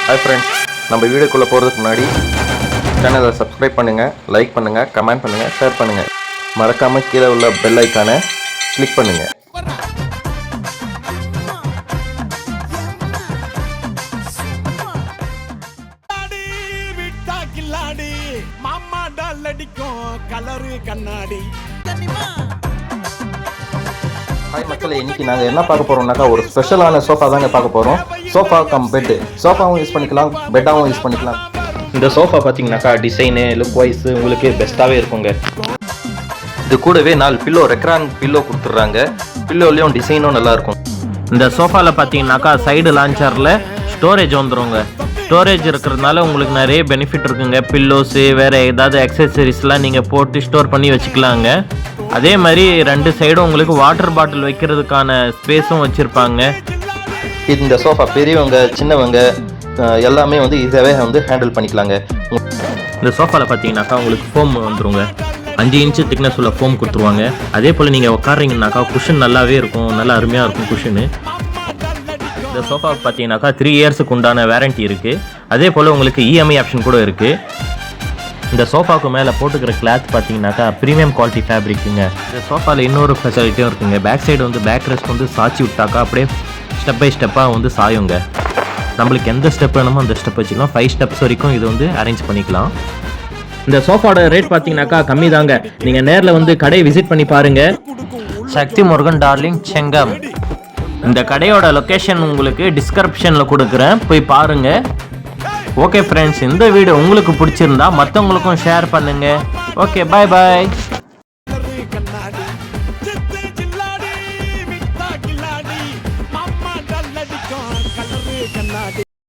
Hi friends, நம்ம வீடியோக்குள்ளே போகிறதுக்கு முன்னாடி சேனலை சப்ஸ்கிரைப் பண்ணுங்கள், லைக் பண்ணுங்கள், கமெண்ட் பண்ணுங்கள், ஷேர் பண்ணுங்கள். மறக்காமல் கீழே உள்ள பெல் ஐக்கானை கிளிக் பண்ணுங்கள். ஹாய் மக்களே, இன்னைக்கு நாங்கள் என்ன பார்க்க போகிறோம்னாக்கா ஒரு ஸ்பெஷலான சோஃபா தாங்க பார்க்க போகிறோம். Sofa cum bed. சோஃபாவும் யூஸ் பண்ணிக்கலாம், பெட்டாகவும் யூஸ் பண்ணிக்கலாம். இந்த சோஃபா பார்த்தீங்கன்னாக்கா டிசைனு லுக் வைஸ் உங்களுக்கு பெஸ்ட்டாகவே இருக்குங்க. இது கூடவே 4 பில்லோ ரெக்ரான் பில்லோ கொடுத்துட்றாங்க. பில்லோலையும் டிசைனும் நல்லாயிருக்கும். இந்த சோஃபாவில் பார்த்தீங்கன்னாக்கா சைடு லான்ச்சரில் ஸ்டோரேஜ் வந்துடுங்க. ஸ்டோரேஜ் இருக்கிறதுனால உங்களுக்கு நிறைய பெனிஃபிட் இருக்குங்க. பில்லோஸு வேறு ஏதாவது அக்சசரிஸ்லாம் நீங்கள் போட்டு ஸ்டோர் பண்ணி வச்சுக்கலாங்க. அதே மாதிரி 2 சைடும் உங்களுக்கு வாட்டர் பாட்டில் வைக்கிறதுக்கான ஸ்பேஸும் வச்சுருப்பாங்க. இந்த சோஃபா பெரியவங்க சின்னவங்க எல்லாமே வந்து ஈஸியாகவே வந்து ஹேண்டில் பண்ணிக்கலாங்க. இந்த சோஃபாவில் பார்த்தீங்கன்னாக்கா உங்களுக்கு ஃபோம் வந்துடுங்க. 5 இன்ச்சு திக்னஸ் உள்ள ஃபோம் கொடுத்துருவாங்க. அதே போல் நீங்கள் உட்காரிங்கனாக்கா குஷன் நல்லாவே இருக்கும், நல்லா அருமையாக இருக்கும் குஷனு. இந்த சோஃபாவுக்கு பார்த்தீங்கன்னாக்கா 3 இயர்ஸுக்கு உண்டான வேரண்டி இருக்குது. அதே போல் உங்களுக்கு இஎம்ஐ ஆப்ஷன் கூட இருக்குது. இந்த சோஃபாவுக்கு மேலே போட்டுக்கிற கிளாத் பார்த்தீங்கன்னாக்கா ப்ரீமியம் குவாலிட்டி ஃபேப்ரிக்குங்க. இந்த சோஃபாவில் இன்னொரு ஃபெசிலிட்டியும் இருக்குங்க. பேக் சைடு வந்து பேக் ரெஸ்ட் வந்து சாய்ச்சி விட்டாக்கா அப்படியே ஸ்டெப் பை ஸ்டெப்பாக வந்து சாயுங்க. நம்மளுக்கு எந்த ஸ்டெப் வேணுமோ அந்த ஸ்டெப் வச்சுக்கலாம். 5 ஸ்டெப்ஸ் வரைக்கும் இது வந்து அரேஞ்ச் பண்ணிக்கலாம். இந்த சோஃபாவோட ரேட் பார்த்தீங்கன்னாக்கா கம்மி தாங்க. நீங்கள் நேரில் வந்து கடையை விசிட் பண்ணி பாருங்கள். சக்தி முருகன் டார்லிங் செங்கம். இந்த கடையோட லொக்கேஷன் உங்களுக்கு டிஸ்கிரிப்ஷனில் கொடுக்குறேன், போய் பாருங்கள். ஓகே ஃப்ரெண்ட்ஸ், இந்த வீடியோ உங்களுக்கு பிடிச்சிருந்தா மற்றவங்களுக்கும் ஷேர் பண்ணுங்கள். ஓகே, பாய் பாய்.